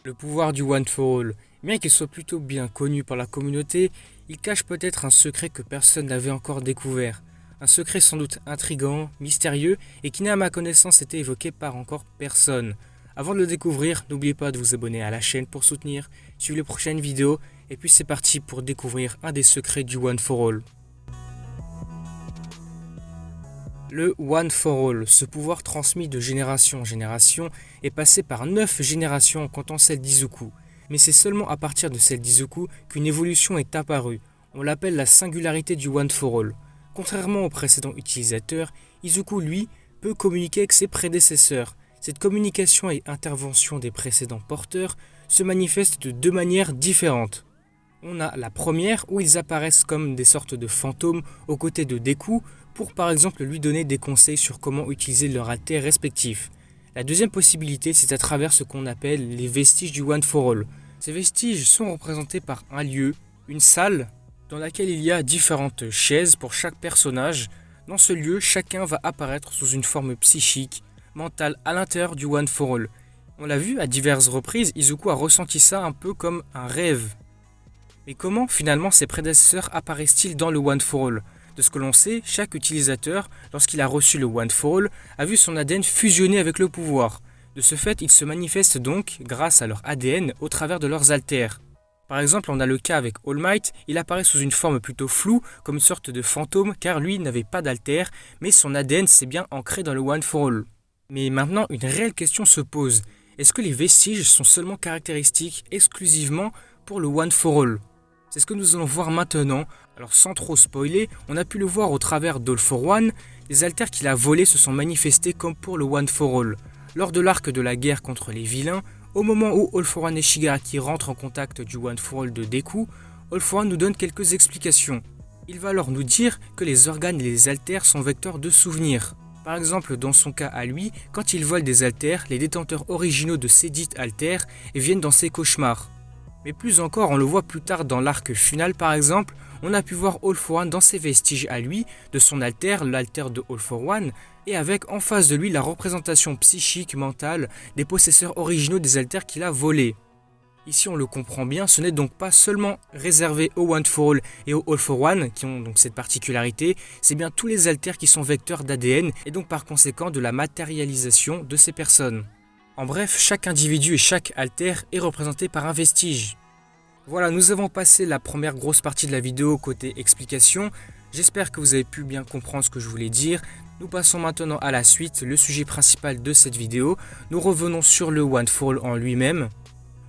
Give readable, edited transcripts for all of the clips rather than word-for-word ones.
Le pouvoir du One for All, bien qu'il soit plutôt bien connu par la communauté, il cache peut-être un secret que personne n'avait encore découvert. Un secret sans doute intrigant, mystérieux et qui n'a à ma connaissance été évoqué par encore personne. Avant de le découvrir, n'oubliez pas de vous abonner à la chaîne pour soutenir, suivez les prochaines vidéos et puis c'est parti pour découvrir un des secrets du One for All. Le One for All, ce pouvoir transmis de génération en génération, est passé par 9 générations en comptant celle d'Izuku. Mais c'est seulement à partir de celle d'Izuku qu'une évolution est apparue. On l'appelle la singularité du One for All. Contrairement aux précédents utilisateurs, Izuku, lui, peut communiquer avec ses prédécesseurs. Cette communication et intervention des précédents porteurs se manifestent de deux manières différentes. On a la première où ils apparaissent comme des sortes de fantômes aux côtés de Deku pour par exemple lui donner des conseils sur comment utiliser leur alter respectif. La deuxième possibilité, c'est à travers ce qu'on appelle les vestiges du One for All. Ces vestiges sont représentés par un lieu, une salle, dans laquelle il y a différentes chaises pour chaque personnage. Dans ce lieu, chacun va apparaître sous une forme psychique, mentale à l'intérieur du One for All. On l'a vu à diverses reprises, Izuku a ressenti ça un peu comme un rêve. Mais comment finalement ses prédécesseurs apparaissent-ils dans le One for All ? De ce que l'on sait, chaque utilisateur, lorsqu'il a reçu le One for All, a vu son ADN fusionner avec le pouvoir. De ce fait, ils se manifestent donc, grâce à leur ADN, au travers de leurs alters. Par exemple, on a le cas avec All Might, il apparaît sous une forme plutôt floue, comme une sorte de fantôme, car lui n'avait pas d'alter, mais son ADN s'est bien ancré dans le One for All. Mais maintenant, une réelle question se pose. Est-ce que les vestiges sont seulement caractéristiques exclusivement pour le One for All ? C'est ce que nous allons voir maintenant. Alors sans trop spoiler, on a pu le voir au travers d'All for One, les alters qu'il a volés se sont manifestés comme pour le One for All. Lors de l'arc de la guerre contre les vilains, au moment où All for One et Shigaraki rentrent en contact du One for All de Deku, All for One nous donne quelques explications. Il va alors nous dire que les organes et les alters sont vecteurs de souvenirs. Par exemple, dans son cas à lui, quand il vole des alters, les détenteurs originaux de ces dites alters viennent dans ses cauchemars. Mais plus encore, on le voit plus tard dans l'arc final par exemple, on a pu voir All for One dans ses vestiges à lui, de son alter, l'alter de All for One, et avec en face de lui la représentation psychique, mentale, des possesseurs originaux des alters qu'il a volés. Ici on le comprend bien, ce n'est donc pas seulement réservé au One for All et au All for One qui ont donc cette particularité, c'est bien tous les alters qui sont vecteurs d'ADN et donc par conséquent de la matérialisation de ces personnes. En bref, chaque individu et chaque alter est représenté par un vestige. Voilà, nous avons passé la première grosse partie de la vidéo côté explication. J'espère que vous avez pu bien comprendre ce que je voulais dire. Nous passons maintenant à la suite, le sujet principal de cette vidéo. Nous revenons sur le One for All en lui-même.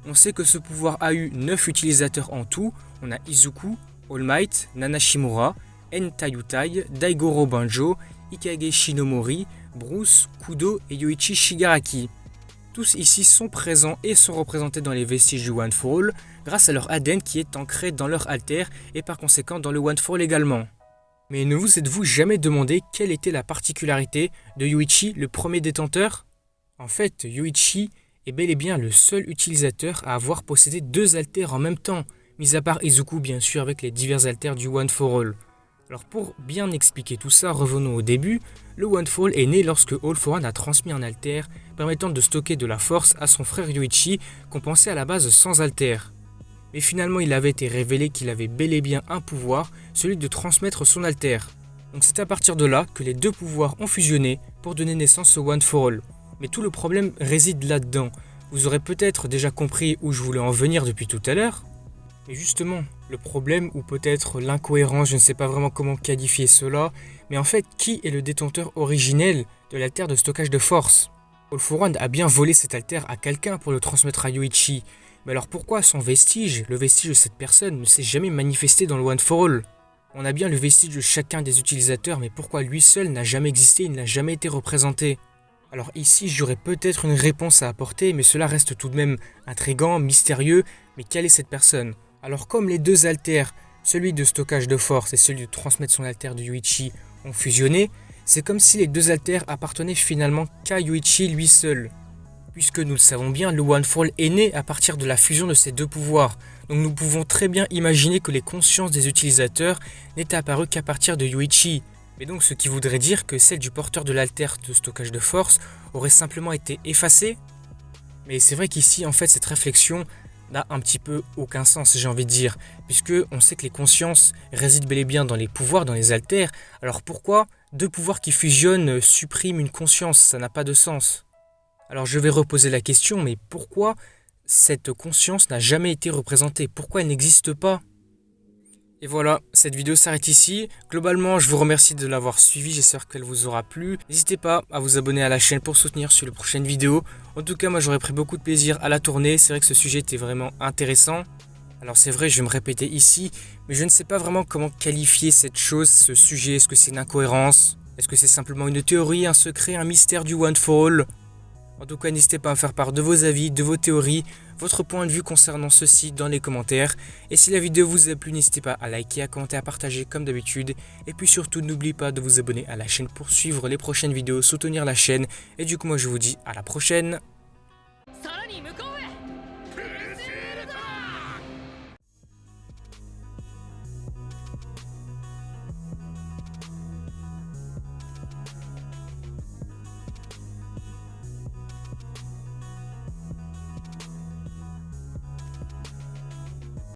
On sait que ce pouvoir a eu 9 utilisateurs en tout. On a Izuku, All Might, Nanashimura, En Tayutai, Daigoro Banjo, Ikage Shinomori, Bruce, Kudo et Yoichi Shigaraki. Tous ici sont présents et sont représentés dans les vestiges du One for All grâce à leur ADN qui est ancré dans leur alter et par conséquent dans le One for All également. Mais ne vous êtes-vous jamais demandé quelle était la particularité de Yoichi, le premier détenteur ? En fait, Yoichi est bel et bien le seul utilisateur à avoir possédé 2 alters en même temps, mis à part Izuku bien sûr avec les divers alters du One for All. Alors pour bien expliquer tout ça, revenons au début. Le One for All est né lorsque All for One a transmis un alter permettant de stocker de la force à son frère Yoichi qu'on pensait à la base sans alter. Mais finalement il avait été révélé qu'il avait bel et bien un pouvoir, celui de transmettre son alter. Donc c'est à partir de là que les deux pouvoirs ont fusionné pour donner naissance au One for All. Mais tout le problème réside là-dedans. Vous aurez peut-être déjà compris où je voulais en venir depuis tout à l'heure. Mais justement, le problème ou peut-être l'incohérence, je ne sais pas vraiment comment qualifier cela, mais en fait, qui est le détenteur originel de l'alter de stockage de force ? All for One a bien volé cet alter à quelqu'un pour le transmettre à Yoichi. Mais alors pourquoi son vestige, le vestige de cette personne, ne s'est jamais manifesté dans le One for All ? On a bien le vestige de chacun des utilisateurs, mais pourquoi lui seul n'a jamais existé, il n'a jamais été représenté ? Alors ici, j'aurais peut-être une réponse à apporter, mais cela reste tout de même intriguant, mystérieux, mais quelle est cette personne ? Alors comme les deux alters, celui de stockage de force et celui de transmettre son alter de Yoichi, ont fusionné, c'est comme si les deux alters appartenaient finalement qu'à Yoichi lui seul. Puisque nous le savons bien, le One for All est né à partir de la fusion de ces deux pouvoirs. Donc nous pouvons très bien imaginer que les consciences des utilisateurs n'étaient apparues qu'à partir de Yoichi. Mais donc ce qui voudrait dire que celle du porteur de l'alter de stockage de force aurait simplement été effacée. Mais c'est vrai qu'ici, en fait, cette réflexion n'a un petit peu aucun sens, j'ai envie de dire, puisque on sait que les consciences résident bel et bien dans les pouvoirs, dans les alters. Alors pourquoi deux pouvoirs qui fusionnent suppriment une conscience? Ça n'a pas de sens. Alors je vais reposer la question, mais pourquoi cette conscience n'a jamais été représentée? Pourquoi elle n'existe pas? Et voilà, cette vidéo s'arrête ici. Globalement, je vous remercie de l'avoir suivi, j'espère qu'elle vous aura plu. N'hésitez pas à vous abonner à la chaîne pour soutenir sur les prochaines vidéos. En tout cas, moi j'aurais pris beaucoup de plaisir à la tourner, c'est vrai que ce sujet était vraiment intéressant. Alors c'est vrai, je vais me répéter ici, mais je ne sais pas vraiment comment qualifier cette chose, ce sujet. Est-ce que c'est une incohérence? Est-ce que c'est simplement une théorie, un secret, un mystère du One for All? En tout cas, n'hésitez pas à me faire part de vos avis, de vos théories, votre point de vue concernant ceci dans les commentaires. Et si la vidéo vous a plu, n'hésitez pas à liker, à commenter, à partager comme d'habitude. Et puis surtout, n'oubliez pas de vous abonner à la chaîne pour suivre les prochaines vidéos, soutenir la chaîne. Et du coup, moi je vous dis à la prochaine.